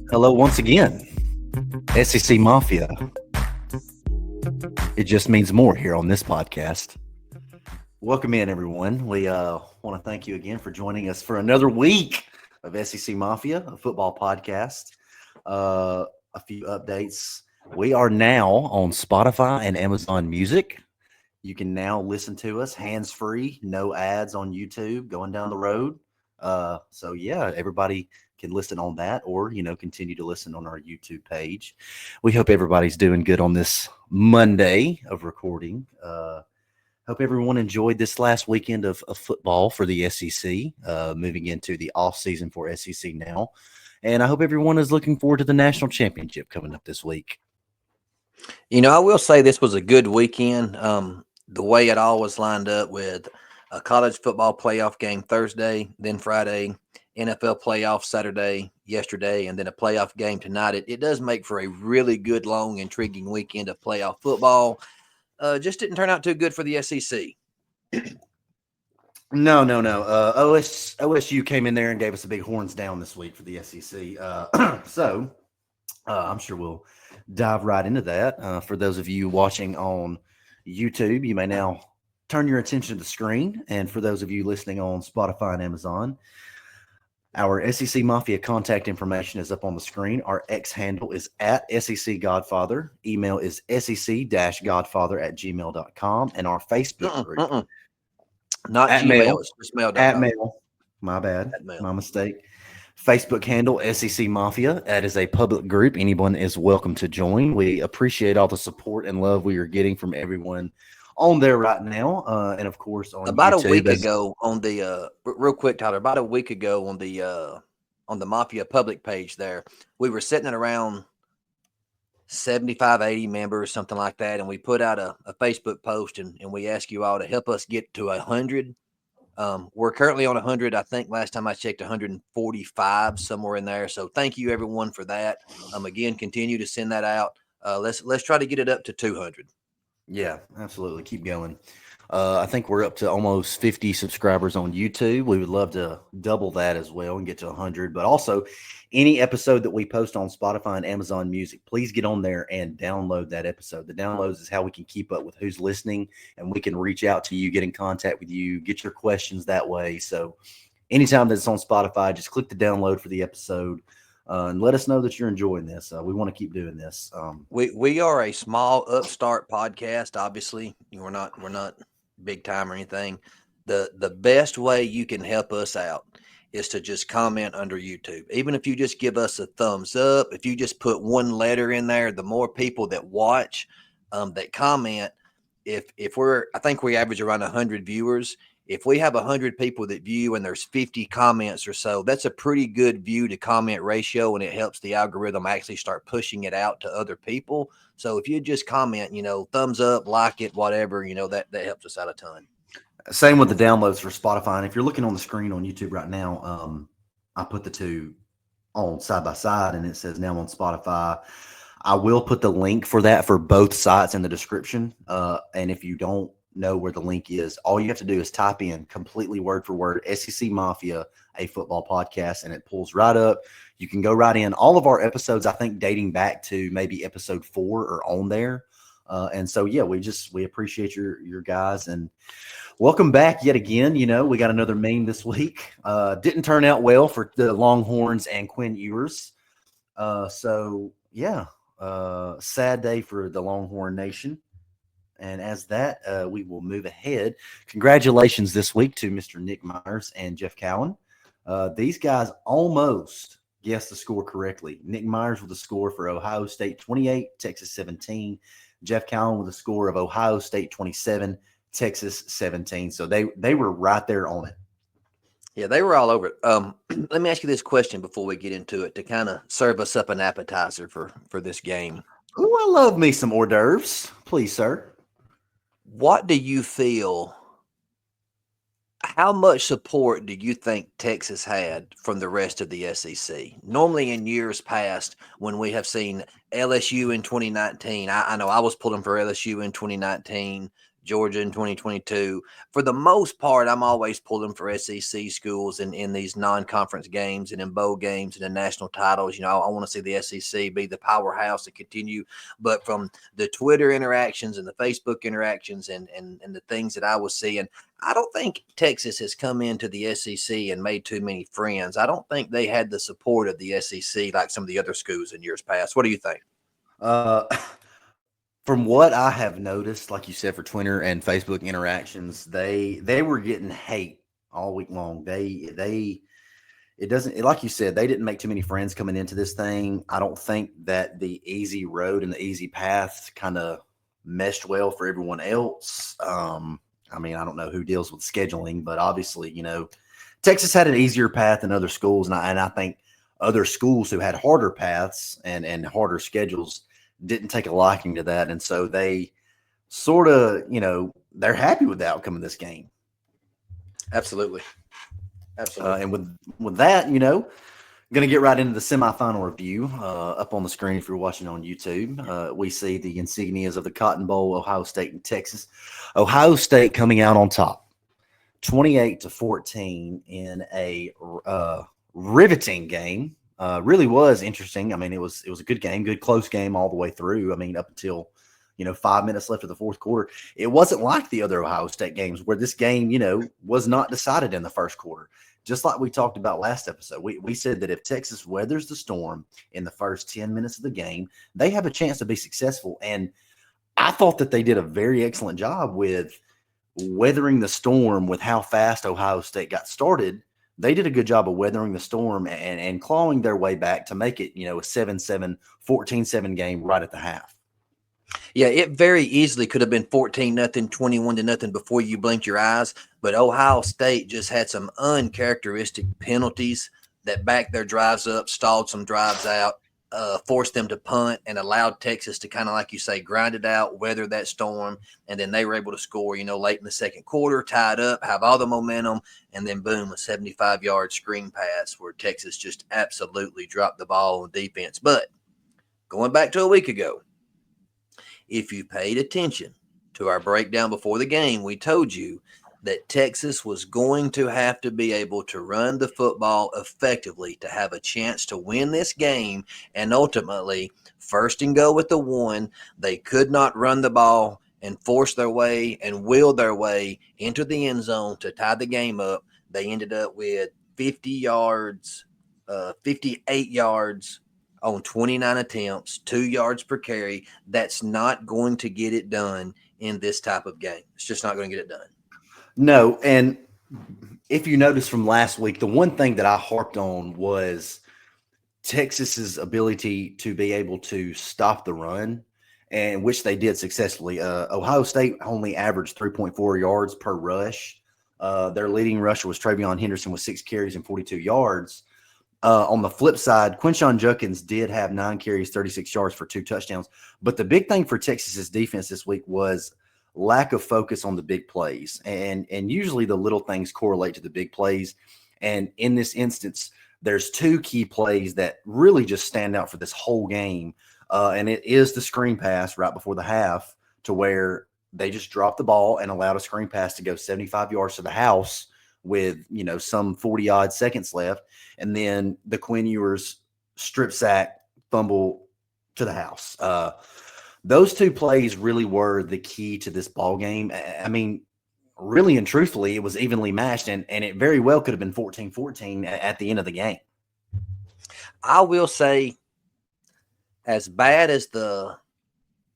Hello once again, SEC Mafia. It just means more here on this podcast. Welcome in, everyone. We want to thank you again for joining us for another week of SEC Mafia, a football podcast. A few updates. We are now on Spotify and Amazon Music. You can now listen to us hands-free, no ads on YouTube going down the road. So yeah, everybody can listen on that or, continue to listen on our YouTube page. We hope everybody's doing good on this Monday of recording. Hope everyone enjoyed this last weekend of football for the SEC, moving into the off season for SEC now. And I hope everyone is looking forward to the national championship coming up this week. I will say this was a good weekend. The way it all was lined up with a college football playoff game Thursday, then Friday, NFL playoff Saturday, yesterday, and then a playoff game tonight. It does make for a really good, long, intriguing weekend of playoff football. Just didn't turn out too good for the SEC. No. OSU came in there and gave us a big horns down this week for the SEC. So I'm sure we'll dive right into that. For those of you watching on YouTube, you may now turn your attention to the screen. And for those of you listening on Spotify and Amazon, our SEC Mafia contact information is up on the screen. Our X handle is at SEC Godfather. Email is sec-godfather@gmail.com. And our Facebook group. Not at Gmail, mail. it's just mail.com. At mail. My bad. My mistake. Facebook handle, SEC Mafia. That is a public group. Anyone is welcome to join. We appreciate all the support and love we are getting from everyone on there right now. And, of course, on about YouTube. A week ago on the real quick, Tyler, about a week ago on the Mafia public page there, we were sitting at around 75, 80 members, something like that. And we put out a Facebook post and we asked you all to help us get to 100. We're currently on 100. I think last time I checked 145, somewhere in there. So thank you everyone for that. Again, continue to send that out. Let's try to get it up to 200. Yeah, absolutely. Keep going. I think we're up to almost 50 subscribers on YouTube. We would love to double that as well and get to 100. But also, any episode that we post on Spotify and Amazon Music, please get on there and download that episode. The downloads is how we can keep up with who's listening, and we can reach out to you, get in contact with you, get your questions that way. So anytime that's on Spotify, just click the download for the episode. And let us know that you're enjoying this. We want to keep doing this. We are a small upstart podcast. Obviously, we're not big time or anything. The best way you can help us out is to just comment under YouTube. Even if you just give us a thumbs up, if you just put one letter in there, the more people that watch, that comment. I think we average around 100 viewers. If we have 100 people that view and there's 50 comments or so, that's a pretty good view to comment ratio, and it helps the algorithm actually start pushing it out to other people. So if you just comment, thumbs up, like it, whatever, that helps us out a ton. Same with the downloads for Spotify. And if you're looking on the screen on YouTube right now, I put the two on side by side, and it says now on Spotify. I will put the link for that for both sites in the description. And if you don't know where the link is, all you have to do is type in completely word for word SEC Mafia, a football podcast, and it pulls right up. You can go right in. All of our episodes, I think, dating back to maybe episode 4 are on there. And so, yeah, we appreciate your guys, and welcome back yet again. We got another meme this week. Didn't turn out well for the Longhorns and Quinn Ewers. So, yeah, sad day for the Longhorn Nation. And as that, we will move ahead. Congratulations this week to Mr. Nick Myers and Jeff Cowan. These guys almost guessed the score correctly. Nick Myers with a score for Ohio State 28, Texas 17. Jeff Cowan with a score of Ohio State 27, Texas 17. So they were right there on it. Yeah, they were all over it. Let me ask you this question before we get into it to kind of serve us up an appetizer for this game. Oh, I love me some hors d'oeuvres. Please, sir. What do you feel? How much support do you think Texas had from the rest of the SEC? Normally in years past, when we have seen LSU in 2019, I know I was pulling for LSU in 2019. Georgia in 2022. For the most part, I'm always pulling for SEC schools in these non-conference games and in bowl games and in national titles. I want to see the SEC be the powerhouse to continue. But from the Twitter interactions and the Facebook interactions and the things that I was seeing, I don't think Texas has come into the SEC and made too many friends. I don't think they had the support of the SEC like some of the other schools in years past. What do you think? From what I have noticed, like you said, for Twitter and Facebook interactions, they were getting hate all week long. It doesn't, like you said, they didn't make too many friends coming into this thing. I don't think that the easy road and the easy path kind of meshed well for everyone else. I mean, I don't know who deals with scheduling, but obviously, Texas had an easier path than other schools, and I think other schools who had harder paths and harder schedules didn't take a liking to that, and so they sort of, they're happy with the outcome of this game. Absolutely. And with that, going to get right into the semifinal review. Up on the screen, if you're watching on YouTube, we see the insignias of the Cotton Bowl, Ohio State and Texas. Ohio State coming out on top, 28-14 in a riveting game. Really was interesting. I mean, it was a good game, good close game all the way through. I mean, up until 5 minutes left of the fourth quarter. It wasn't like the other Ohio State games where this game, was not decided in the first quarter. Just like we talked about last episode, we said that if Texas weathers the storm in the first 10 minutes of the game, they have a chance to be successful. And I thought that they did a very excellent job with weathering the storm with how fast Ohio State got started. They did a good job of weathering the storm and clawing their way back to make it, a 7-7, 14-7 game right at the half. Yeah, it very easily could have been 14-0, 21-0 before you blinked your eyes. But Ohio State just had some uncharacteristic penalties that backed their drives up, stalled some drives out, forced them to punt, and allowed Texas to kind of, like you say, grind it out, weather that storm. And then they were able to score, late in the second quarter, tied up, have all the momentum, and then boom, a 75-yard screen pass where Texas just absolutely dropped the ball on defense. But going back to a week ago, if you paid attention to our breakdown before the game, we told you that Texas was going to have to be able to run the football effectively to have a chance to win this game and ultimately first and go with the one. They could not run the ball and force their way and will their way into the end zone to tie the game up. They ended up with 50 yards, 58 yards on 29 attempts, 2 yards per carry. That's not going to get it done in this type of game. It's just not going to get it done. No, and if you notice from last week, the one thing that I harped on was Texas's ability to be able to stop the run, and which they did successfully. Ohio State only averaged 3.4 yards per rush. Their leading rusher was Travion Henderson with 6 carries and 42 yards. On the flip side, Quinshon Judkins did have 9 carries, 36 yards for 2 touchdowns. But the big thing for Texas's defense this week was lack of focus on the big plays. And usually the little things correlate to the big plays. And in this instance, there's 2 key plays that really just stand out for this whole game. And it is the screen pass right before the half to where they just dropped the ball and allowed a screen pass to go 75 yards to the house with, some 40-odd seconds left. And then the Quinn Ewer's strip sack fumble to the house. Those 2 plays really were the key to this ball game. I mean, really and truthfully, it was evenly matched, and it very well could have been 14-14 at the end of the game. I will say, as bad as the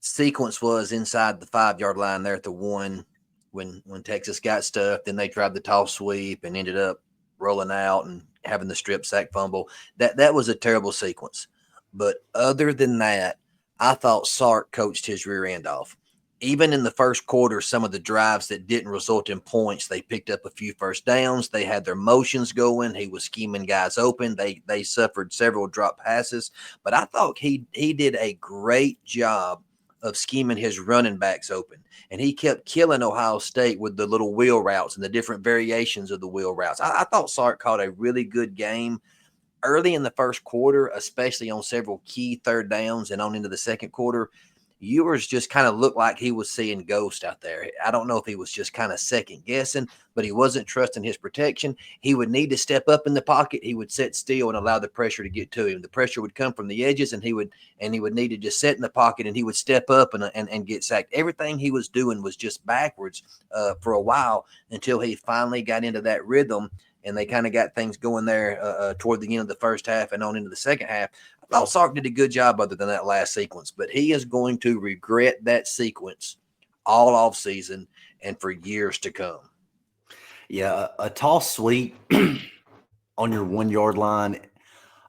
sequence was inside the 5-yard line there at the 1, when Texas got stuffed, then they tried the toss sweep and ended up rolling out and having the strip sack fumble. That was a terrible sequence. But other than that, I thought Sark coached his rear end off. Even in the first quarter, some of the drives that didn't result in points, they picked up a few first downs. They had their motions going. He was scheming guys open. They suffered several drop passes. But I thought he did a great job of scheming his running backs open. And he kept killing Ohio State with the little wheel routes and the different variations of the wheel routes. I thought Sark caught a really good game early in the first quarter, especially on several key third downs and on into the second quarter. Ewers just kind of looked like he was seeing ghosts out there. I don't know if he was just kind of second guessing, but he wasn't trusting his protection. He would need to step up in the pocket. He would sit still and allow the pressure to get to him. The pressure would come from the edges, and he would need to just sit in the pocket, and he would step up and get sacked. Everything he was doing was just backwards for a while until he finally got into that rhythm, and they kind of got things going there toward the end of the first half and on into the second half. I thought Sark did a good job other than that last sequence, but he is going to regret that sequence all off season and for years to come. Yeah, a toss sweep on your 1 yard line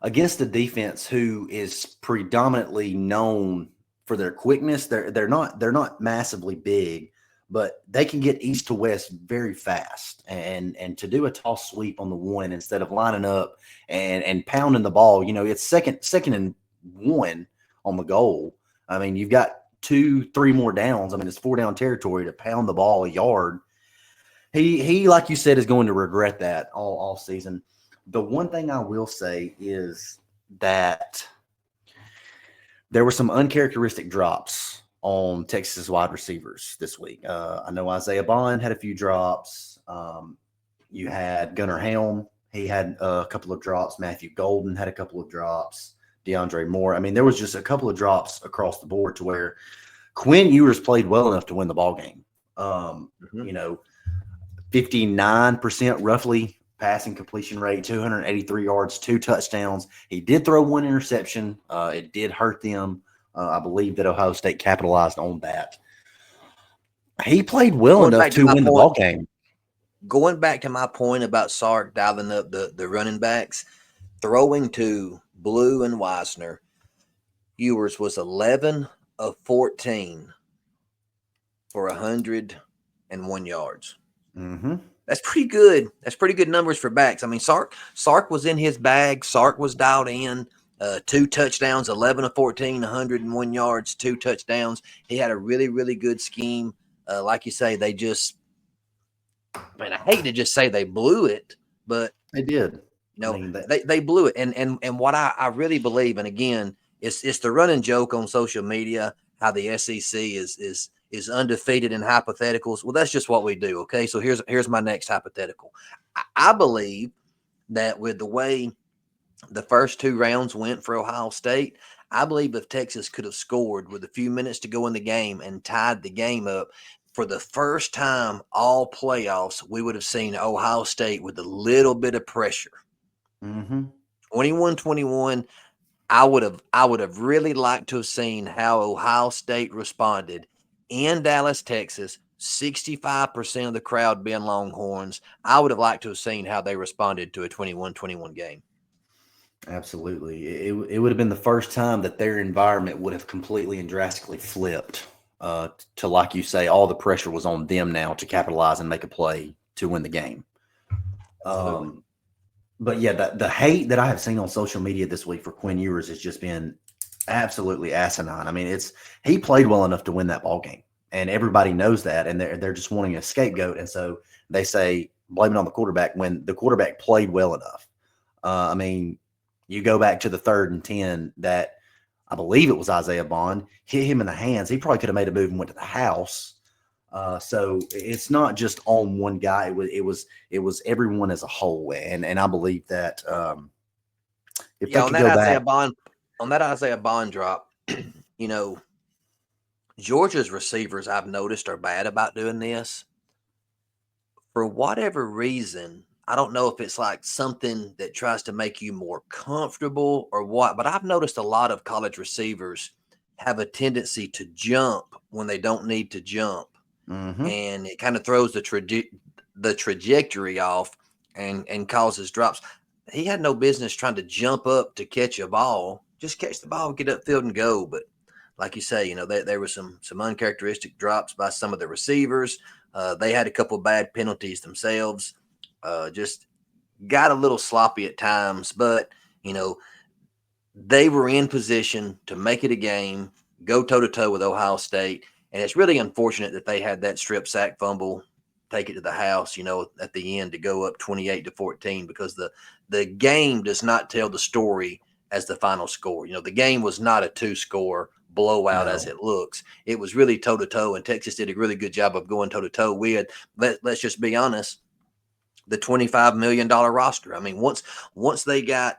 against a defense who is predominantly known for their quickness. They're not massively big, but they can get east to west very fast. And to do a toss sweep on the 1 instead of lining up and pounding the ball, it's second and 1 on the goal. I mean, you've got 2-3 more downs. I mean, it's 4-down territory to pound the ball a yard. He like you said, is going to regret that all season. The one thing I will say is that there were some uncharacteristic drops on Texas wide receivers this week. I know Isaiah Bond had a few drops. You had Gunnar Helm. He had a couple of drops. Matthew Golden had a couple of drops. DeAndre Moore. I mean, there was just a couple of drops across the board to where Quinn Ewers played well enough to win the ball game. 59% roughly passing completion rate, 283 yards, 2 touchdowns. He did throw 1 interception. It did hurt them. I believe that Ohio State capitalized on that. He played well enough to win the ball game. Going back to my point about Sark dialing up the running backs, throwing to Blue and Weisner, Ewers was 11 of 14 for 101 yards. Mm-hmm. That's pretty good. That's pretty good numbers for backs. I mean, Sark was in his bag. Sark was dialed in. 2 touchdowns, 11 of 14, 101 yards, 2 touchdowns. He had a really, really good scheme. Like you say, they just – I hate to just say they blew it, but – They did. They blew it. And what I really believe, and again, it's the running joke on social media, how the SEC is undefeated in hypotheticals. Well, that's just what we do, okay? So here's my next hypothetical. I believe that with the way the first 2 rounds went for Ohio State, I believe if Texas could have scored with a few minutes to go in the game and tied the game up, for the first time all playoffs, we would have seen Ohio State with a little bit of pressure. Mm-hmm. 21-21. I would have really liked to have seen how Ohio State responded in Dallas, Texas. 65% of the crowd being Longhorns. I would have liked to have seen how they responded to a 21-21 game. Absolutely. It would have been the first time that their environment would have completely and drastically flipped to, like you say, all the pressure was on them now to capitalize and make a play to win the game. But yeah, the hate that I have seen on social media this week for Quinn Ewers has just been absolutely asinine. I mean, he played well enough to win that ball game, and everybody knows that, and they're just wanting a scapegoat, and so they say blame it on the quarterback when the quarterback played well enough. I mean, you go back to the 3rd and 10 that I believe it was Isaiah Bond hit him in the hands. He probably could have made a move and went to the house. So it's not just on one guy. It was everyone as a whole, and I believe that if they could go back on that Isaiah Bond drop, Georgia's receivers I've noticed are bad about doing this. For whatever reason, I don't know if it's like something that tries to make you more comfortable or what, but I've noticed a lot of college receivers have a tendency to jump when they don't need to jump. Mm-hmm. And it kind of throws the trajectory off and causes drops. He had no business trying to jump up to catch a ball. Just catch the ball, get upfield, and go. But like you say, there were some uncharacteristic drops by some of the receivers. They had a couple of bad penalties themselves. Just got a little sloppy at times, but they were in position to make it a game, go toe-to-toe with Ohio State. And it's really unfortunate that they had that strip sack fumble, take it to the house, at the end to go up 28-14, because the game does not tell the story as the final score. The game was not a 2-score blowout as No. it looks. It was really toe to toe, and Texas did a really good job of going toe to toe with. Let's just be honest, the $25 million roster. I mean, once they got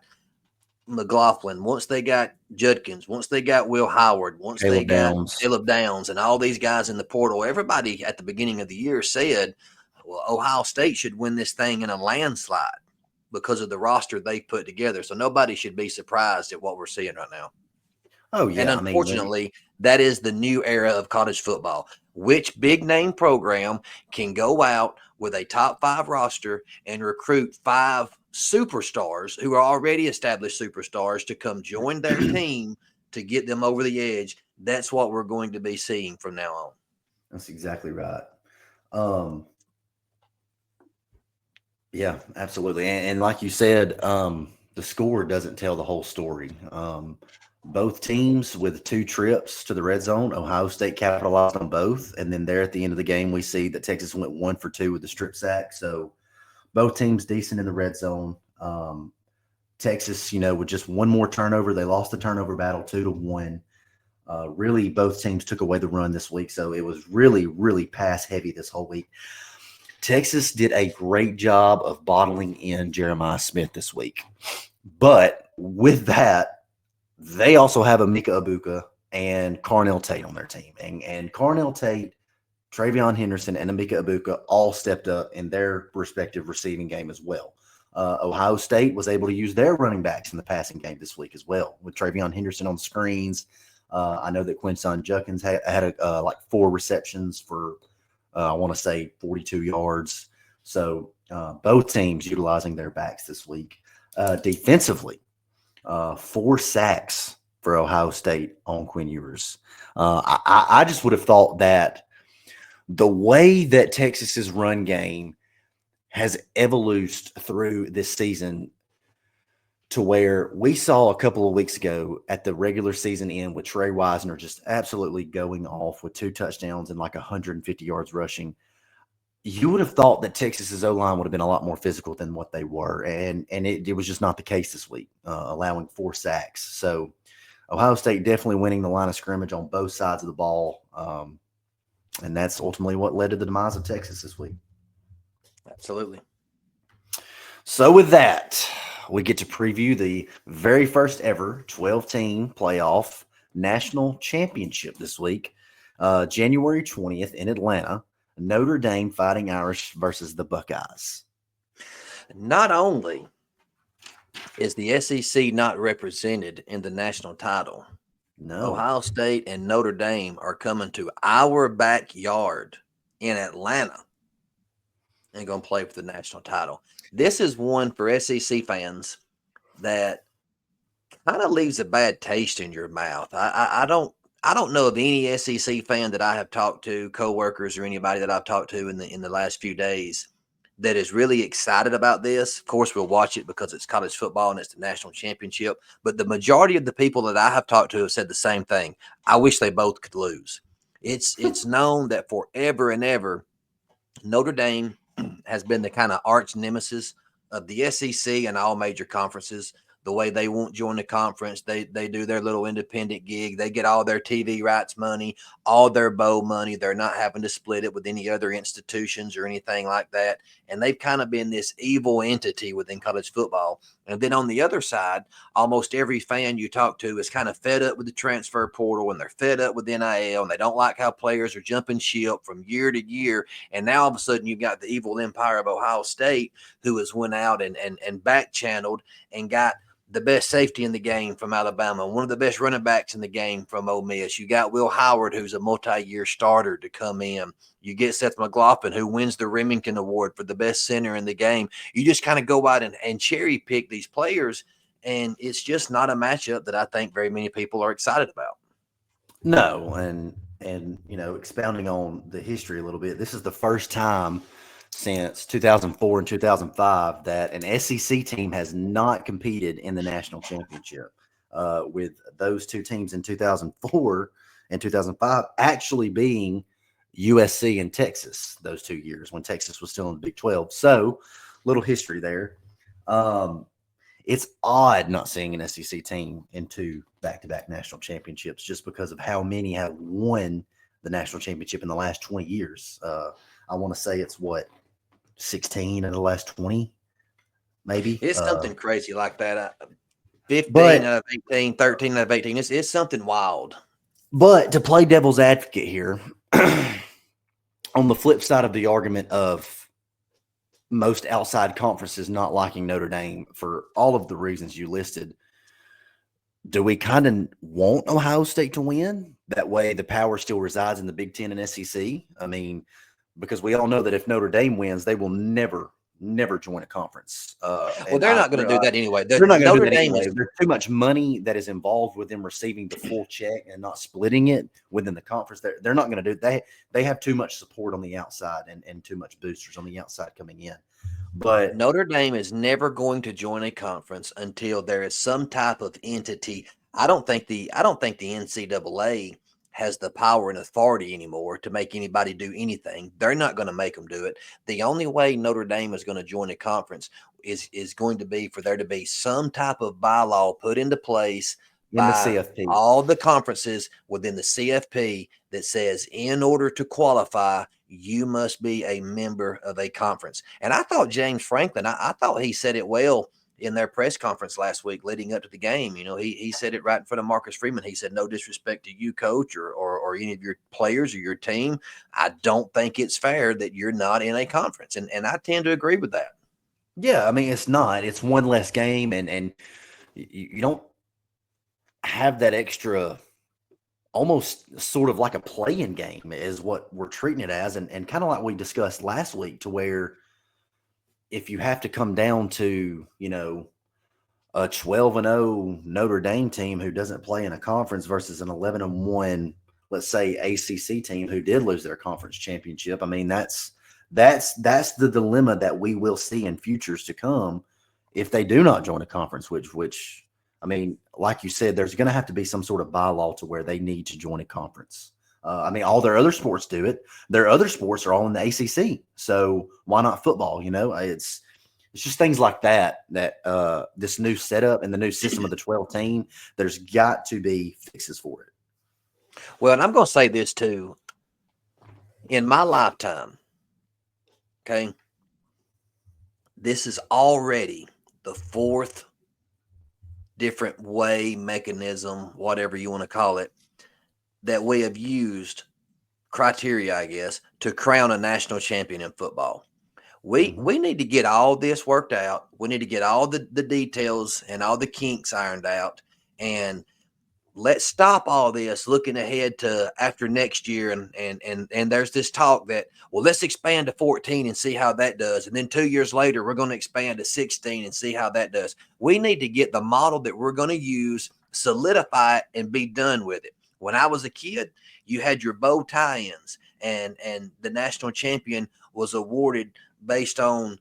McLaughlin, once they got Judkins, once they got Will Howard, once they Caleb got Downs. Caleb Downs, and all these guys in the portal, everybody at the beginning of the year said, well, Ohio State should win this thing in a landslide because of the roster they put together. So nobody should be surprised at what we're seeing right now. Oh And yeah, I mean, unfortunately, that is the new era of college football. Which big name program can go out with a top 5 roster and recruit 5 superstars who are already established superstars to come join their team to get them over the edge? That's what we're going to be seeing from now on. that's exactly right. Um, yeah, absolutely. And like you said, the score doesn't tell the whole story. Both teams with 2 trips to the red zone, Ohio State capitalized on both. And then there at the end of the game, we see that Texas went 1 for 2 with the strip sack. So both teams decent in the red zone. Texas, with just one more turnover, they lost the turnover battle 2-1. Really, both teams took away the run this week. So it was really, really pass heavy this whole week. Texas did a great job of bottling in Jeremiah Smith this week. But with that, they also have Emeka Egbuka and Carnell Tate on their team. And Carnell Tate, Travion Henderson, and Emeka Egbuka all stepped up in their respective receiving game as well. Ohio State was able to use their running backs in the passing game this week as well, with Travion Henderson on screens. I know that Quinn Judkins had like 4 receptions for I want to say 42 yards. So both teams utilizing their backs this week. Defensively, 4 sacks for Ohio State on Quinn Ewers. I just would have thought that the way that Texas's run game has evoluted through this season to where we saw a couple of weeks ago at the regular season end with Trey Wisner just absolutely going off with 2 touchdowns and like 150 yards rushing. You would have thought that Texas's O-line would have been a lot more physical than what they were, and it was just not the case this week, allowing 4 sacks. So Ohio State definitely winning the line of scrimmage on both sides of the ball, and that's ultimately what led to the demise of Texas this week. Absolutely. So with that, we get to preview the very first ever 12-team playoff national championship this week, January 20th in Atlanta. Notre Dame Fighting Irish versus the Buckeyes. Not only is the SEC not represented in the national title, No. Ohio State and Notre Dame are coming to our backyard in Atlanta and going to play for the national title. This is one for SEC fans that kind of leaves a bad taste in your mouth. I don't know of any SEC fan that I have talked to, coworkers or anybody that I've talked to in the last few days that is really excited about this. Of course, we'll watch it because it's college football and it's the national championship. But the majority of the people that I have talked to have said the same thing. I wish they both could lose. It's known that forever and ever, Notre Dame has been the kind of arch nemesis of the SEC and all major conferences. The way they won't join the conference, they do their little independent gig. They get all their TV rights money, all their bowl money. They're not having to split it with any other institutions or anything like that. And they've kind of been this evil entity within college football. And then on the other side, almost every fan you talk to is kind of fed up with the transfer portal, and they're fed up with NIL, and they don't like how players are jumping ship from year to year. And now all of a sudden you've got the evil empire of Ohio State, who has went out and back channeled and got the best safety in the game from Alabama, one of the best running backs in the game from Ole Miss. You got Will Howard, who's a multi-year starter, to come in. You get Seth McLaughlin, who wins the Remington Award for the best center in the game. You just kind of go out and cherry pick these players, and it's just not a matchup that I think very many people are excited about. No, and expounding on the history a little bit, this is the first time since 2004 and 2005 that an SEC team has not competed in the national championship, with those 2 teams in 2004 and 2005 actually being USC and Texas those 2 years when Texas was still in the Big 12. So little history there. it's odd not seeing an SEC team in 2 back-to-back national championships just because of how many have won the national championship in the last 20 years. I want to say it's 16 in the last 20, maybe. It's something crazy like that. 15 But out of 18, 13 out of 18. It's something wild. But to play devil's advocate here, on the flip side of the argument of most outside conferences not liking Notre Dame for all of the reasons you listed, do we kind of want Ohio State to win? That way the power still resides in the Big Ten and SEC? I mean, because we all know that if Notre Dame wins, they will never join a conference. Well, they're not going to do that anyway. They're not going to do Notre that Dame anyway. is There's too much money that is involved with them receiving the full check and not splitting it within the conference. They're not going to do it. They have too much support on the outside and too much boosters on the outside coming in. But Notre Dame is never going to join a conference until there is some type of entity. I don't think the NCAA has the power and authority anymore to make anybody do anything. They're not going to make them do it. The only way Notre Dame is going to join a conference is going to be for there to be some type of bylaw put into place in the by CFP, all the conferences within the CFP that says in order to qualify, you must be a member of a conference. And I thought James Franklin, I thought he said it well in their press conference last week leading up to the game. You know, he said it right in front of Marcus Freeman. He said, no disrespect to you, coach, or any of your players or your team. I don't think it's fair that you're not in a conference. And I tend to agree with that. yeah, I mean, it's not. It's one less game, and you don't have that extra, almost sort of like a play-in game is what we're treating it as, and kind of like we discussed last week, to where if you have to come down to, a 12-0 Notre Dame team who doesn't play in a conference versus an 11-1, let's say, ACC team who did lose their conference championship. I mean, that's the dilemma that we will see in futures to come if they do not join a conference, which I mean, like you said, there's going to have to be some sort of bylaw to where they need to join a conference. I mean, all their other sports do it. Their other sports are all in the ACC. So why not football? It's just things like that this new setup and the new system of the 12 team, there's got to be fixes for it. Well, and I'm going to say this too. In my lifetime, okay, this is already the 4th different way, mechanism, whatever you want to call it, that we have used criteria, I guess, to crown a national champion in football. We need to get all this worked out. We need to get all the details and all the kinks ironed out, and let's stop all this looking ahead to after next year. And there's this talk that, well, let's expand to 14 and see how that does. And then 2 years later, we're going to expand to 16 and see how that does. We need to get the model that we're going to use, solidify it, and be done with it. When I was a kid, you had your bow tie-ins, and the national champion was awarded based on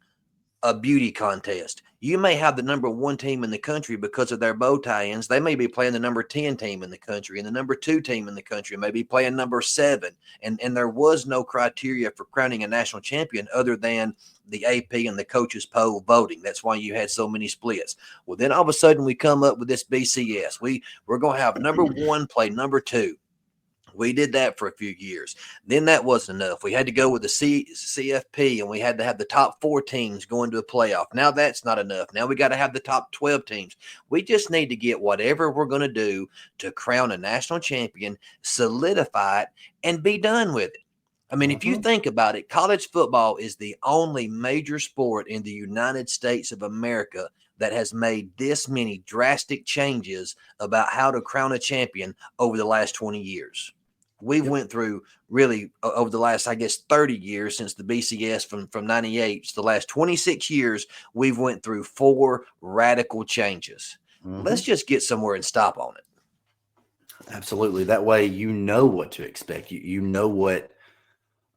a beauty contest. You may have the number 1 team in the country because of their bow tie-ins. They may be playing the number 10 team in the country, and the number 2 team in the country may be playing number 7. And there was no criteria for crowning a national champion other than the AP and the coaches poll voting. That's why you had so many splits. Well, then all of a sudden we come up with this BCS. We're going to have number 1 play number 2. We did that for a few years. Then that wasn't enough. We had to go with the CFP, and we had to have the top 4 teams going to a playoff. Now that's not enough. Now we got to have the top 12 teams. We just need to get whatever we're going to do to crown a national champion, solidify it, and be done with it. I mean, if you think about it, college football is the only major sport in the United States of America that has made this many drastic changes about how to crown a champion over the last 20 years. We've went through really over the last, I guess, 30 years since the BCS from 98 to the last 26 years, we've went through 4 radical changes. Let's just get somewhere and stop on it. Absolutely. That way, you know what to expect. You know what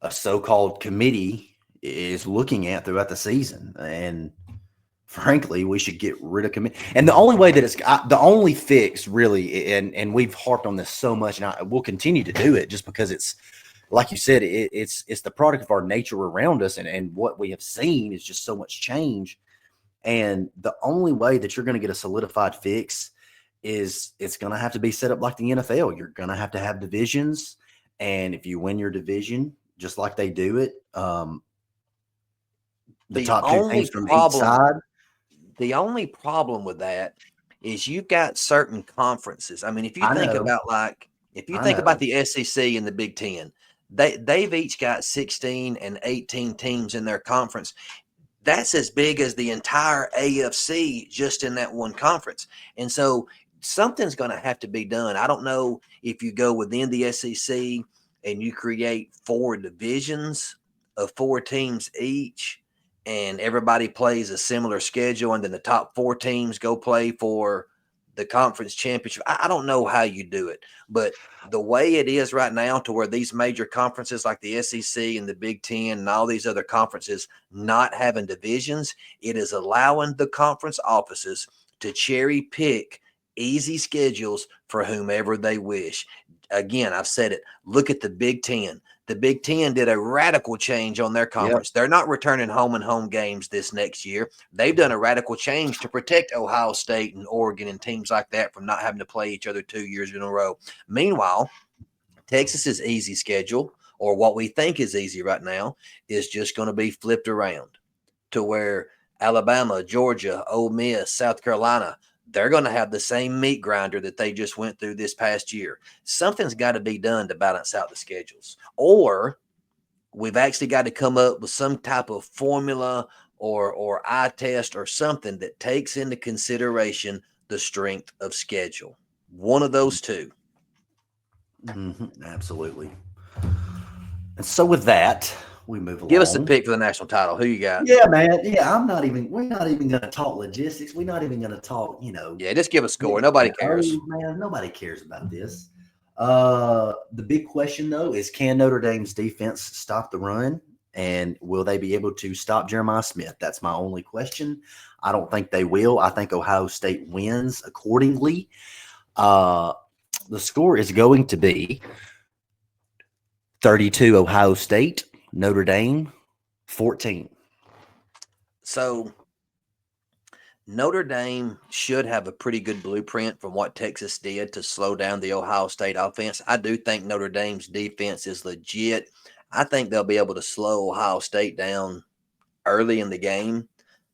a so-called committee is looking at throughout the season. And frankly, we should get rid of committee. And the only way that the only fix really, and we've harped on this so much, and we'll continue to do it just because it's, like you said, it's the product of our nature around us, and what we have seen is just so much change. And the only way that you're going to get a solidified fix is it's going to have to be set up like the NFL. You're going to have divisions. And if you win your division, just like they do it, the top two teams from each side. The only problem with that is you've got certain conferences. I mean, if you think about the SEC and the Big Ten, they've each got 16 and 18 teams in their conference. That's as big as the entire AFC just in that one conference. And so something's going to have to be done. I don't know if you go within the SEC and you create 4 divisions of 4 teams each, and everybody plays a similar schedule, and then the top 4 teams go play for the conference championship. I don't know how you do it, but the way it is right now, to where these major conferences like the SEC and the Big Ten and all these other conferences not having divisions, it is allowing the conference offices to cherry pick easy schedules for whomever they wish. Again, I've said it. Look at the Big Ten. The Big Ten did a radical change on their conference. Yep. They're not returning home and home games this next year. They've done a radical change to protect Ohio State and Oregon and teams like that from not having to play each other 2 years in a row. Meanwhile, Texas's easy schedule, or what we think is easy right now, is just going to be flipped around to where Alabama, Georgia, Ole Miss, South Carolina, they're going to have the same meat grinder that they just went through this past year. Something's got to be done to balance out the schedules, or we've actually got to come up with some type of formula or eye test or something that takes into consideration the strength of schedule. One of those two. Mm-hmm, absolutely. And so with that, we move along. Give us a pick for the national title. Who you got? Yeah, man. Yeah, we're not even going to talk logistics. We're not even going to talk, Yeah, just give a score. Nobody cares. Man, nobody cares about this. The big question, though, is can Notre Dame's defense stop the run? And will they be able to stop Jeremiah Smith? That's my only question. I don't think they will. I think Ohio State wins accordingly. The score is going to be 32 Ohio State, Notre Dame 14. So Notre Dame should have a pretty good blueprint from what Texas did to slow down the Ohio State offense. I do think Notre Dame's defense is legit. I think they'll be able to slow Ohio State down early in the game,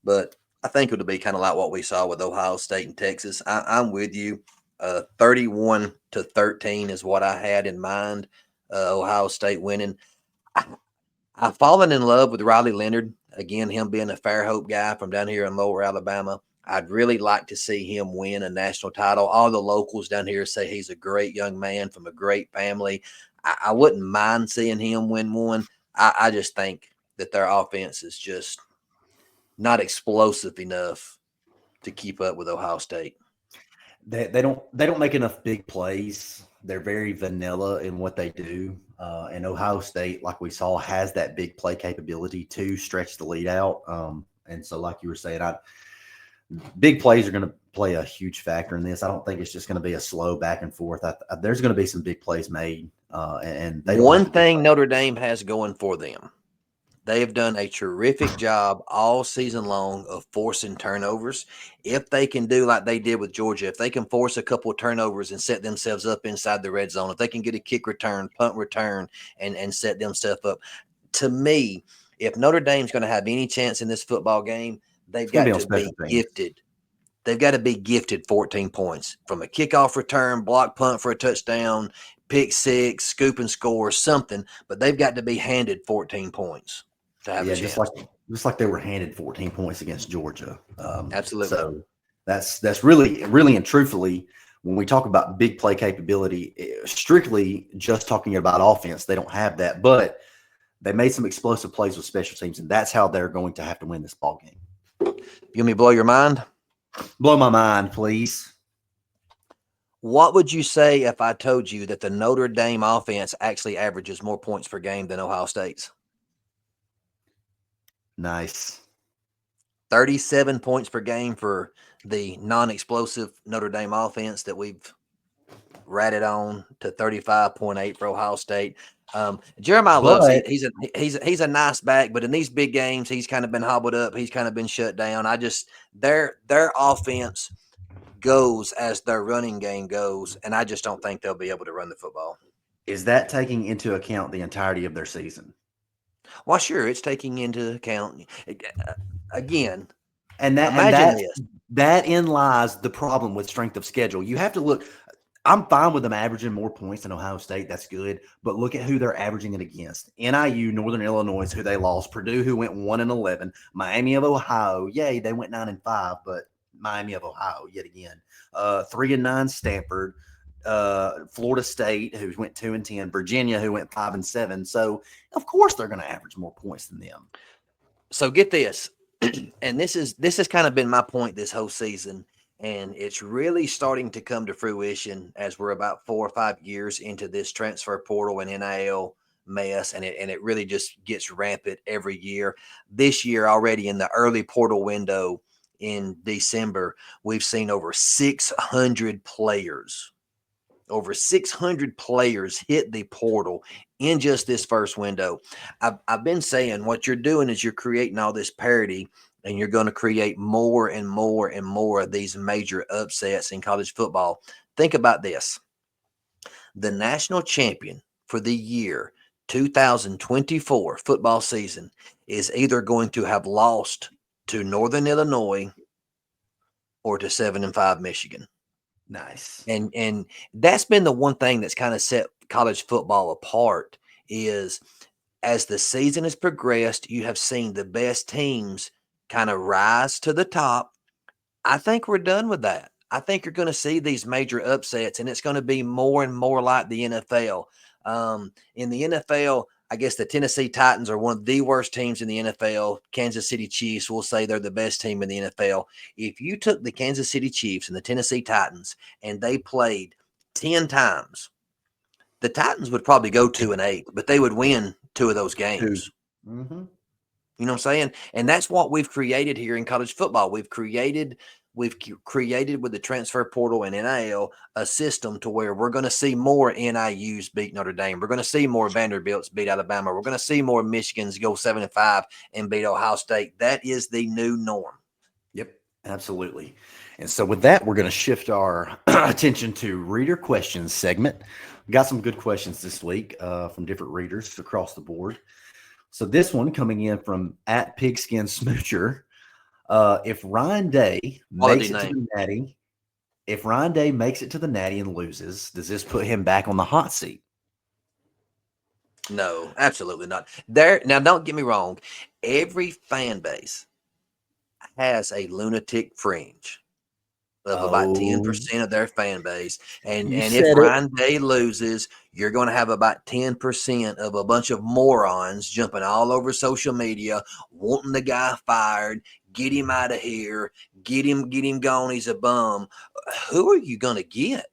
but I think it'll be kind of like what we saw with Ohio State and Texas. I'm with you. 31-13 is what I had in mind. Ohio State winning. I've fallen in love with Riley Leonard. Again, him being a Fairhope guy from down here in Lower Alabama. I'd really like to see him win a national title. All the locals down here say he's a great young man from a great family. I wouldn't mind seeing him win one. I just think that their offense is just not explosive enough to keep up with Ohio State. They don't make enough big plays. They're very vanilla in what they do. And Ohio State, like we saw, has that big play capability to stretch the lead out. And so, like you were saying, big plays are going to play a huge factor in this. I don't think it's just going to be a slow back and forth. There's going to be some big plays made. And one thing Notre Dame has going for them, they have done a terrific job all season long of forcing turnovers. If they can do like they did with Georgia, if they can force a couple of turnovers and set themselves up inside the red zone, if they can get a kick return, punt return, and set themselves up, to me, if Notre Dame's going to have any chance in this football game, they've got to be gifted. They've got to be gifted 14 points from a kickoff return, block punt for a touchdown, pick six, scoop and score, something, but they've got to be handed 14 points. Just like they were handed 14 points against Georgia. Absolutely. So that's really and truthfully, when we talk about big play capability, strictly just talking about offense, they don't have that. But they made some explosive plays with special teams, and that's how they're going to have to win this ball game. You want me to blow your mind? Blow my mind, please. What would you say if I told you that the Notre Dame offense actually averages more points per game than Ohio State's? Nice. 37 points per game for the non-explosive Notre Dame offense that we've ratted on, to 35.8 for Ohio State. Jeremiah loves But he's a nice back, but in these big games, he's kind of been hobbled up. He's kind of been shut down. Their offense goes as their running game goes, and I just don't think they'll be able to run the football. is that taking into account the entirety of their season? Well, sure, it's taking into account again. And Imagine this. that in lies the problem with strength of schedule. You have to look. I'm fine with them averaging more points than Ohio State. That's good. But look at who they're averaging it against. NIU, Northern Illinois, who they lost. Purdue, who went 1-11. Miami of Ohio. Yay, they went 9-5, but Miami of Ohio yet again. 3-9 Stanford. Florida State, who went 2-10. Virginia, who went 5-7. So of course they're going to average more points than them. So get this, and this has kind of been my point this whole season. And it's really starting to come to fruition as we're about 4 or 5 years into this transfer portal and NIL mess. And it really just gets rampant every year. This year already in the early portal window in December, we've seen over 600 players. Over 600 players hit the portal in just this first window. I've been saying what you're doing is you're creating all this parity, and you're going to create more and more and more of these major upsets in college football. Think about this. The national champion for the year 2024 football season is either going to have lost to Northern Illinois or to 7-5 Michigan. Nice. And that's been the one thing that's kind of set college football apart is as the season has progressed, you have seen the best teams kind of rise to the top. I think we're done with that. I think you're going to see these major upsets, and it's going to be more and more like the NFL. In the NFL, I guess the Tennessee Titans are one of the worst teams in the NFL. Kansas City Chiefs will say they're the best team in the NFL. If you took the Kansas City Chiefs and the Tennessee Titans and they played 10 times, the Titans would probably go 2-8, but they would win 2 of those games. Mm-hmm. You know what I'm saying? And that's what we've created here in college football. We've created with the transfer portal and NIL a system to where we're going to see more NIUs beat Notre Dame. We're going to see more Vanderbilts beat Alabama. We're going to see more Michigans go 7-5 and beat Ohio State. That is the new norm. Yep, absolutely. And so with that, we're going to shift our attention to reader questions segment. We got some good questions this week from different readers across the board. So this one coming in from @Pigskin Smoocher. If Ryan Day makes it to the Natty, and loses, does this put him back on the hot seat? No, absolutely not. Now, don't get me wrong. Every fan base has a lunatic fringe of about 10% of their fan base. And if Ryan Day loses, you're going to have about 10% of a bunch of morons jumping all over social media, wanting the guy fired, get him out of here, get him gone, he's a bum. Who are you going to get?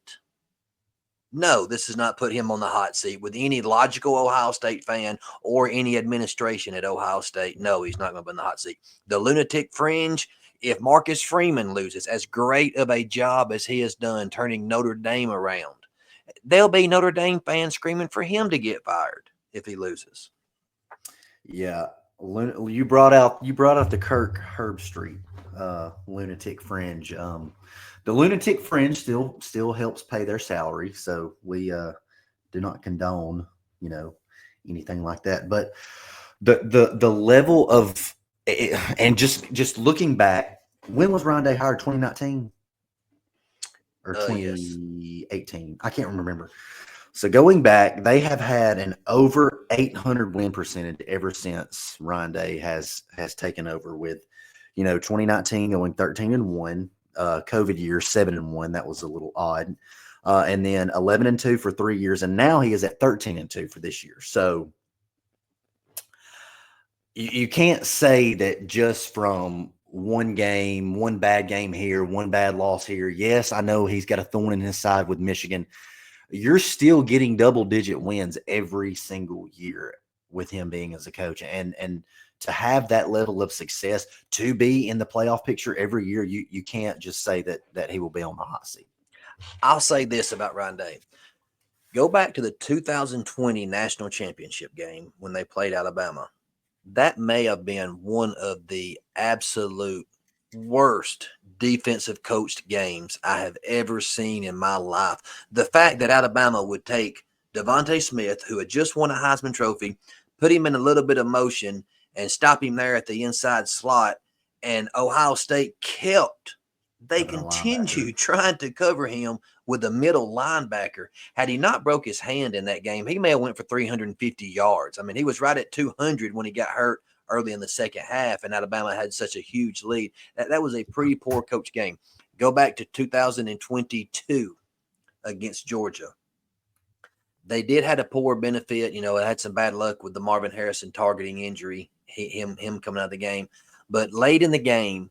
No, this does not put him on the hot seat with any logical Ohio State fan or any administration at Ohio State. No, he's not going to be in the hot seat. The lunatic fringe, if Marcus Freeman loses, as great of a job as he has done turning Notre Dame around, there'll be Notre Dame fans screaming for him to get fired if he loses. Yeah, you brought out the Kirk Herbstreit lunatic fringe. The lunatic fringe still helps pay their salary, so we do not condone anything like that. But the level of and just looking back, when was Ryan Day hired? 2019 or 2018? Yes. I can't remember. So going back, they have had an over 800 win percentage ever since Ryan Day has taken over. With 2019 going 13-1, COVID year 7-1. That was a little odd, and then 11-2 for 3 years, and now he is at 13-2 for this year. So you can't say that just from one game, one bad game here, one bad loss here. Yes, I know he's got a thorn in his side with Michigan. You're still getting double-digit wins every single year with him being as a coach, and to have that level of success, to be in the playoff picture every year, you can't just say that he will be on the hot seat. I'll say this about Ryan Day. Go back to the 2020 national championship game when they played Alabama. That may have been one of the absolute worst defensive coached games I have ever seen in my life. The fact that Alabama would take Devontae Smith, who had just won a Heisman Trophy, put him in a little bit of motion and stop him there at the inside slot, and Ohio State they continued trying to cover him with a middle linebacker. Had he not broke his hand in that game, he may have went for 350 yards. I mean, he was right at 200 when he got hurt early in the second half, and Alabama had such a huge lead. That was a pretty poor coach game. Go back to 2022 against Georgia. They did have a poor benefit. You know, it had some bad luck with the Marvin Harrison targeting injury, him coming out of the game. But late in the game,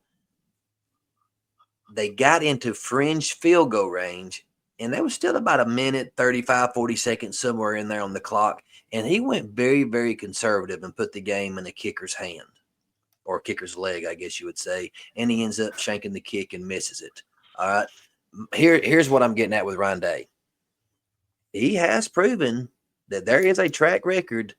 they got into fringe field goal range, and there was still about a minute, 35, 40 seconds somewhere in there on the clock. And he went very, very conservative and put the game in the kicker's hand, or kicker's leg, I guess you would say. And he ends up shanking the kick and misses it. All right. Here's what I'm getting at with Ryan Day. He has proven that there is a track record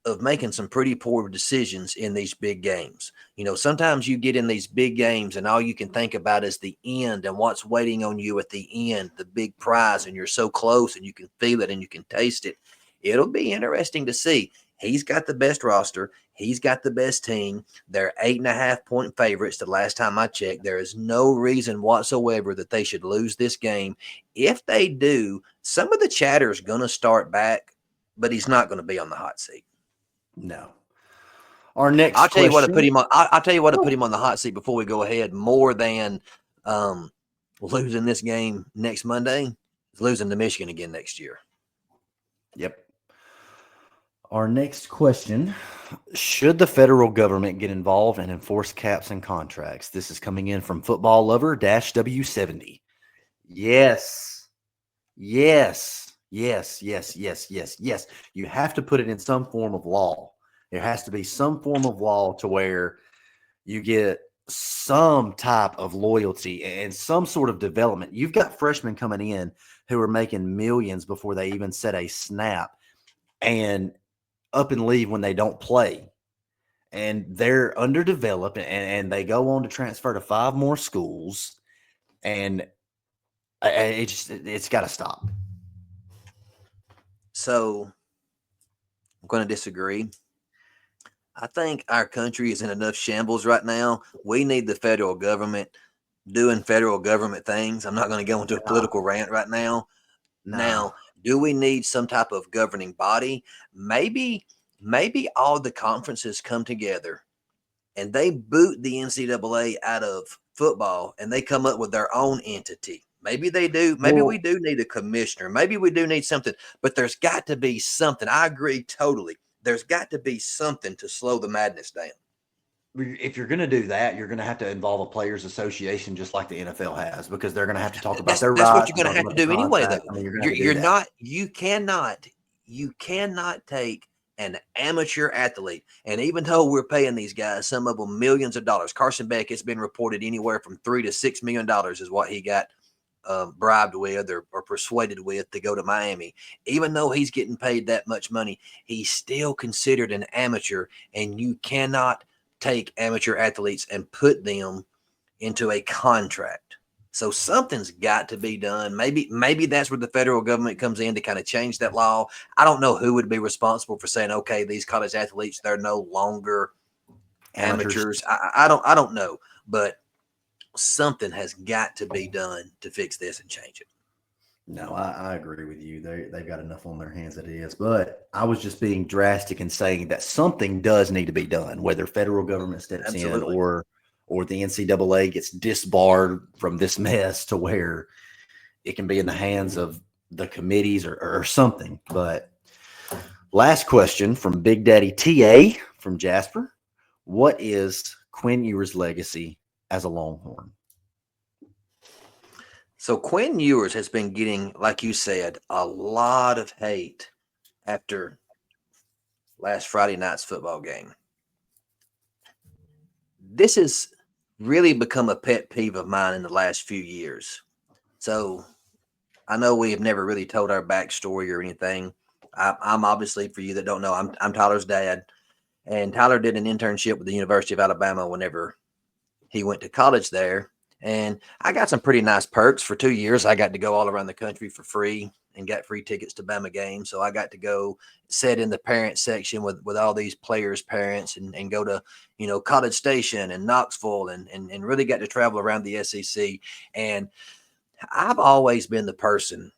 of making some pretty poor decisions in these big games. You know, sometimes you get in these big games and all you can think about is the end and what's waiting on you at the end, the big prize, and you're so close and you can feel it and you can taste it. It'll be interesting to see. He's got the best roster. He's got the best team. They're 8.5-point favorites the last time I checked. There is no reason whatsoever that they should lose this game. If they do, some of the chatter is going to start back, but he's not going to be on the hot seat. No. Our next I'll tell you what to question. put him on. I'll tell you what to put him on the hot seat before we go ahead. More than losing this game next Monday, is losing to Michigan again next year. Yep. Our next question: should the federal government get involved and enforce caps and contracts? This is coming in from Football Lover -W70. Yes. Yes. Yes. Yes. Yes. Yes. Yes. You have to put it in some form of law. There has to be some form of law to where you get some type of loyalty and some sort of development. You've got freshmen coming in who are making millions before they even set a snap and up and leave when they don't play. And they're underdeveloped and they go on to transfer to 5 more schools. And it's got to stop. So I'm going to disagree. I think our country is in enough shambles right now. We need the federal government doing federal government things. I'm not going to go into a political rant right now. No. Now, do we need some type of governing body? Maybe all the conferences come together and they boot the NCAA out of football and they come up with their own entity. Maybe they do. Maybe we do need a commissioner. Maybe we do need something, but there's got to be something. I agree totally. There's got to be something to slow the madness down. If you're going to do that, you're going to have to involve a players association just like the NFL has, because they're going to have to talk about their rights. That's what you're going to have to do anyway, though. I mean, You cannot take an amateur athlete, and even though we're paying these guys, some of them millions of dollars. Carson Beck, it's been reported anywhere from $3 to $6 million is what he got bribed with or persuaded with to go to Miami. Even though he's getting paid that much money, he's still considered an amateur, and you cannot take amateur athletes and put them into a contract. So something's got to be done. Maybe that's where the federal government comes in to kind of change that law. I don't know who would be responsible for saying, okay, these college athletes, they're no longer amateurs. I don't know, but something has got to be done to fix this and change it. No, I agree with you. They've got enough on their hands as it is. But I was just being drastic and saying that something does need to be done, whether federal government steps in or the NCAA gets disbarred from this mess to where it can be in the hands of the committees or something. But last question from Big Daddy TA from Jasper. What is Quinn Ewer's legacy as a Longhorn? So Quinn Ewers has been getting, like you said, a lot of hate after last Friday night's football game. This has really become a pet peeve of mine in the last few years. So I know we have never really told our backstory or anything. I'm obviously, for you that don't know, I'm Tyler's dad, and Tyler did an internship with the University of Alabama whenever he went to college there. And I got some pretty nice perks for 2 years. I got to go all around the country for free and got free tickets to Bama games. So I got to go sit in the parent section with all these players' parents and go to, College Station and Knoxville and really got to travel around the SEC. And I've always been the person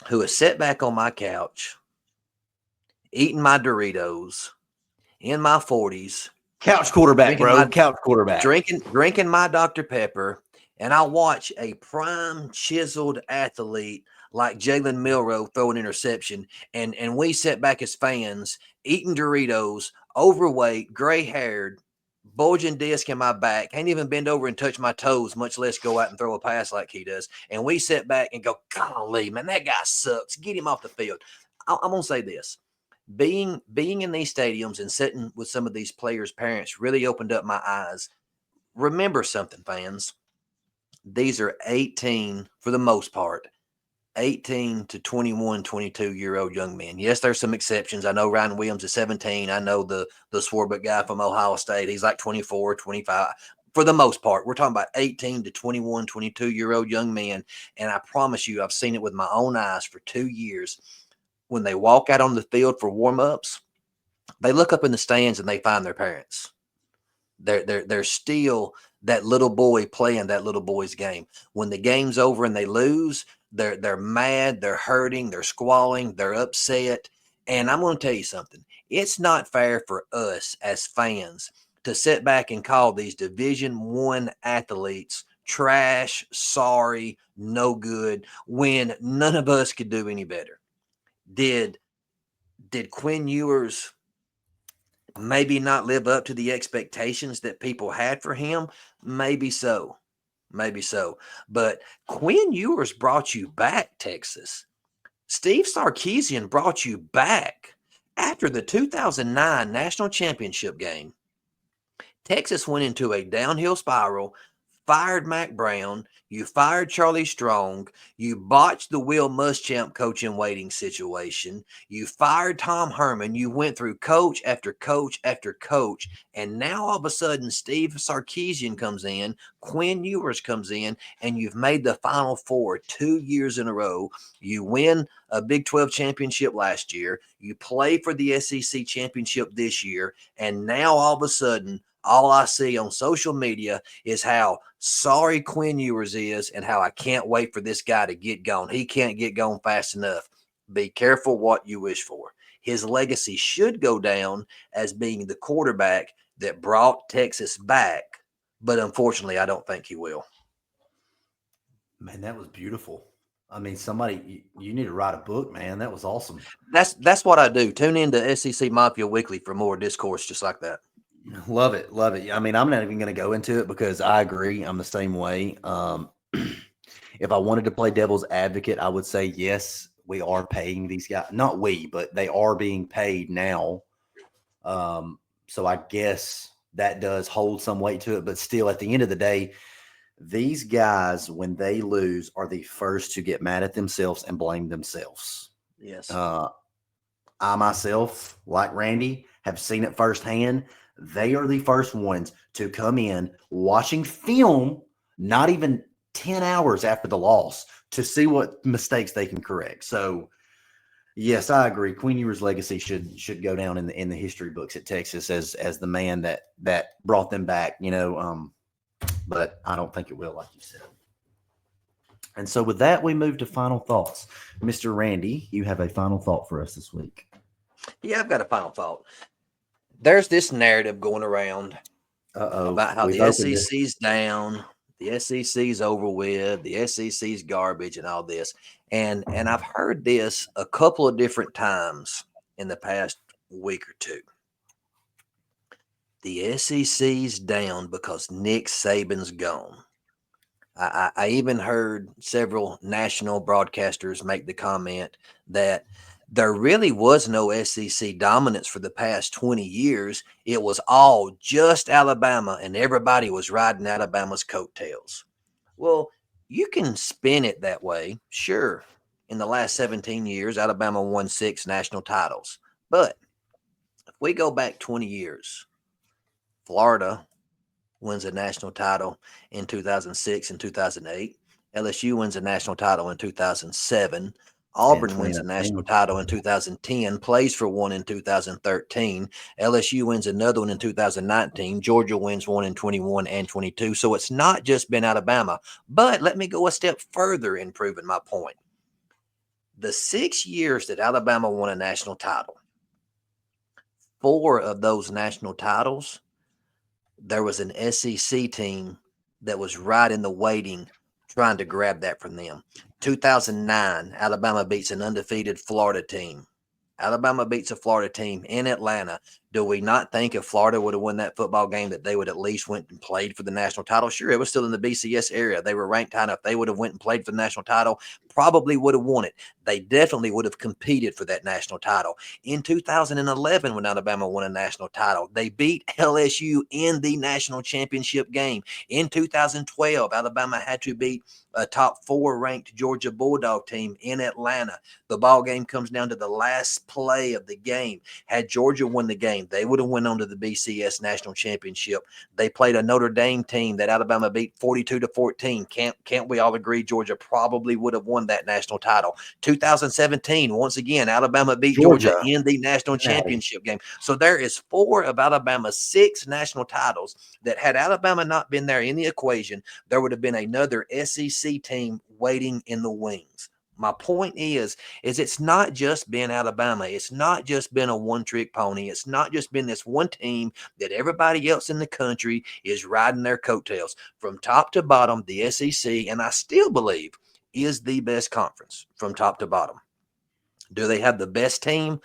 who has sat back on my couch, eating my Doritos in my 40s, Couch quarterback, drinking bro. my Couch quarterback. drinking my Dr. Pepper, and I watch a prime chiseled athlete like Jalen Milroe throw an interception, and we sit back as fans eating Doritos, overweight, gray haired, bulging disc in my back, can't even bend over and touch my toes, much less go out and throw a pass like he does. And we sit back and go, golly, man, that guy sucks. Get him off the field. I'm gonna say this. Being in these stadiums and sitting with some of these players' parents really opened up my eyes. Remember something, fans. These are 18, for the most part, 18 to 21, 22-year-old young men. Yes, there's some exceptions. I know Ryan Williams is 17. I know the Swarbrick guy from Ohio State. He's like 24, 25. For the most part, we're talking about 18 to 21, 22-year-old young men. And I promise you, I've seen it with my own eyes for 2 years. When they walk out on the field for warm-ups, they look up in the stands and they find their parents. They're still that little boy playing that little boy's game. When the game's over and they lose, they're mad, they're hurting, they're squalling, they're upset. And I'm going to tell you something. It's not fair for us as fans to sit back and call these Division I athletes trash, sorry, no good, when none of us could do any better. Did Quinn Ewers maybe not live up to the expectations that people had for him? Maybe so. Maybe so. But Quinn Ewers brought you back, Texas. Steve Sarkisian brought you back. After the 2009 national championship game, Texas went into a downhill spiral, fired Mac Brown, you fired Charlie Strong, you botched the Will Muschamp coach in waiting situation, you fired Tom Herman, you went through coach after coach after coach, and now all of a sudden Steve Sarkisian comes in, Quinn Ewers comes in, and you've made the Final Four 2 years in a row. You win a Big 12 championship last year, you play for the SEC championship this year, and now all of a sudden all I see on social media is how sorry Quinn Ewers is and how I can't wait for this guy to get gone. He can't get gone fast enough. Be careful what you wish for. His legacy should go down as being the quarterback that brought Texas back, but unfortunately, I don't think he will. Man, that was beautiful. I mean, somebody, you need to write a book, man. That was awesome. That's what I do. Tune into SEC Mafia Weekly for more discourse just like that. Love it. Love it. I mean, I'm not even going to go into it because I agree. I'm the same way. If I wanted to play devil's advocate, I would say, yes, we are paying these guys. Not we, but they are being paid now. So I guess that does hold some weight to it. But still, at the end of the day, these guys, when they lose, are the first to get mad at themselves and blame themselves. Yes. I myself, like Randy, have seen it firsthand. They are the first ones to come in watching film, not even 10 hours after the loss, to see what mistakes they can correct. So, yes, I agree. Quinn Ewer's legacy should go down in the history books at Texas as the man that brought them back. But I don't think it will, like you said. And so, with that, we move to final thoughts. Mr. Randy, you have a final thought for us this week. Yeah, I've got a final thought. There's this narrative going around about how the SEC's down, the SEC's over with, the SEC's garbage, and all this. And I've heard this a couple of different times in the past week or two. The SEC's down because Nick Saban's gone. I even heard several national broadcasters make the comment that there really was no SEC dominance for the past 20 years. It was all just Alabama, and everybody was riding Alabama's coattails. Well, you can spin it that way. Sure. In the last 17 years, Alabama won 6 national titles. But if we go back 20 years, Florida wins a national title in 2006 and 2008. LSU wins a national title in 2007. And Auburn wins a national 2019. title in 2010, plays for one in 2013. LSU wins another one in 2019. Georgia wins one in 21 and 22. So it's not just been Alabama. But let me go a step further in proving my point. The 6 years that Alabama won a national title, 4 of those national titles, there was an SEC team that was right in the waiting trying to grab that from them. 2009, Alabama beats an undefeated Florida team. Alabama beats a Florida team in Atlanta. Do we not think if Florida would have won that football game that they would at least went and played for the national title? Sure, it was still in the BCS area. They were ranked high enough. They would have went and played for the national title, probably would have won it. They definitely would have competed for that national title. In 2011, when Alabama won a national title, they beat LSU in the national championship game. In 2012, Alabama had to beat a top 4 ranked Georgia Bulldog team in Atlanta. The ball game comes down to the last play of the game. Had Georgia won the game, they would have went on to the BCS national championship. They played a Notre Dame team that Alabama beat 42-14. Can't we all agree Georgia probably would have won that national title? 2017, once again, Alabama beat Georgia in the national championship game. So there is 4 of Alabama's 6 national titles that had Alabama not been there in the equation, there would have been another SEC team waiting in the wings. My point is it's not just been Alabama. It's not just been a one-trick pony. It's not just been this one team that everybody else in the country is riding their coattails. From top to bottom, the SEC, and I still believe, is the best conference from top to bottom. Do they have the best team?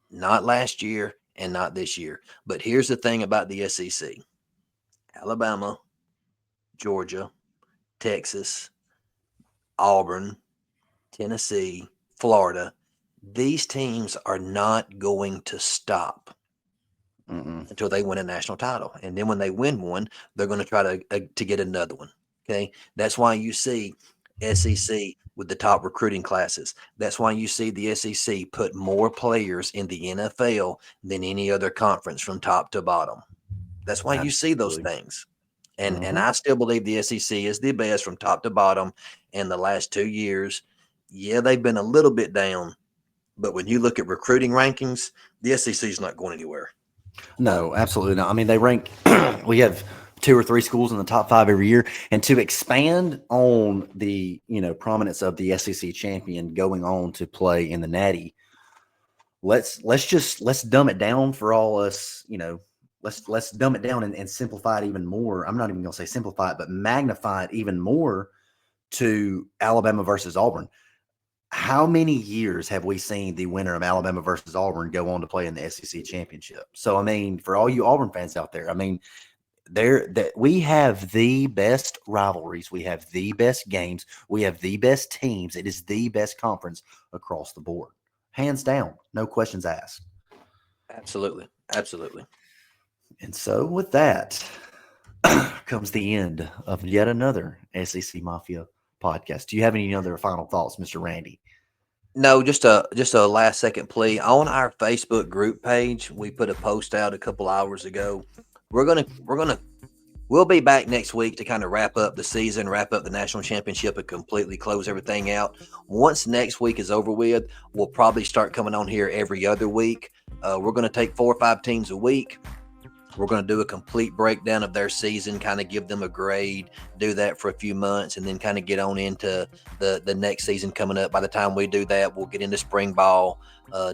Not last year and not this year. But here's the thing about the SEC. Alabama, Georgia, Texas, Auburn, Tennessee, Florida, these teams are not going to stop until they win a national title. And then when they win one, they're going to try to get another one. Okay. That's why you see SEC with the top recruiting classes. That's why you see the SEC put more players in the NFL than any other conference from top to bottom. That's why you see those things. And I still believe the SEC is the best from top to bottom. In the last 2 years, yeah, they've been a little bit down, but when you look at recruiting rankings, the SEC is not going anywhere. No, absolutely not. I mean, they rank. We have 2 or 3 schools in the top 5 every year, and to expand on the prominence of the SEC champion going on to play in the Natty, let's dumb it down for all us. Let's dumb it down and simplify it even more. I'm not even going to say simplify it, but magnify it even more to Alabama versus Auburn. How many years have we seen the winner of Alabama versus Auburn go on to play in the SEC championship? So, I mean, for all you Auburn fans out there, I mean, we have the best rivalries. We have the best games. We have the best teams. It is the best conference across the board. Hands down. No questions asked. Absolutely. Absolutely. And so with that comes the end of yet another SEC Mafia podcast. Do you have any other final thoughts, Mr. Randy? No, just a last second plea. On our Facebook group page, we put a post out a couple hours ago. We'll be back next week to kind of wrap up the season, wrap up the national championship, and completely close everything out. Once next week is over with, we'll probably start coming on here every other week. We're going to take 4 or 5 teams a week. We're going to do a complete breakdown of their season, kind of give them a grade, do that for a few months, and then kind of get on into the next season coming up. By the time we do that, we'll get into spring ball,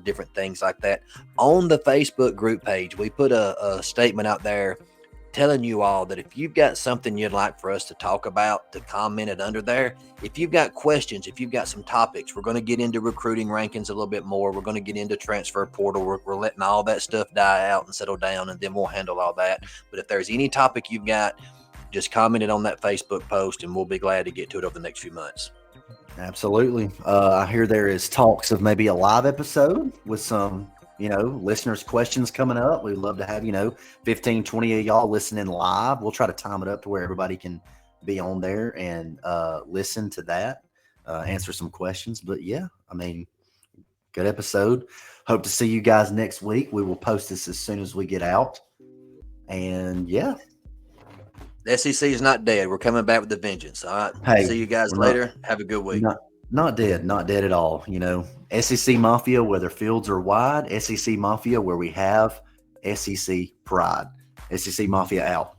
different things like that. On the Facebook group page, we put a statement out there telling you all that if you've got something you'd like for us to talk about, to comment it under there. If you've got questions, if you've got some topics, we're going to get into recruiting rankings a little bit more. We're going to get into transfer portal. We're letting all that stuff die out and settle down, and then we'll handle all that. But if there's any topic you've got, just comment it on that Facebook post, and we'll be glad to get to it over the next few months. Absolutely. I hear there is talks of maybe a live episode with some listeners' questions coming up. We'd love to have, 15, 20 of y'all listening live. We'll try to time it up to where everybody can be on there and listen to that, answer some questions. But yeah, I mean, good episode. Hope to see you guys next week. We will post this as soon as we get out. And yeah. The SEC is not dead. We're coming back with a vengeance. All right. Hey, See you guys later. Have a good week. Not dead at all. You know, SEC Mafia, whether fields are wide, SEC Mafia, where we have SEC pride. SEC Mafia out.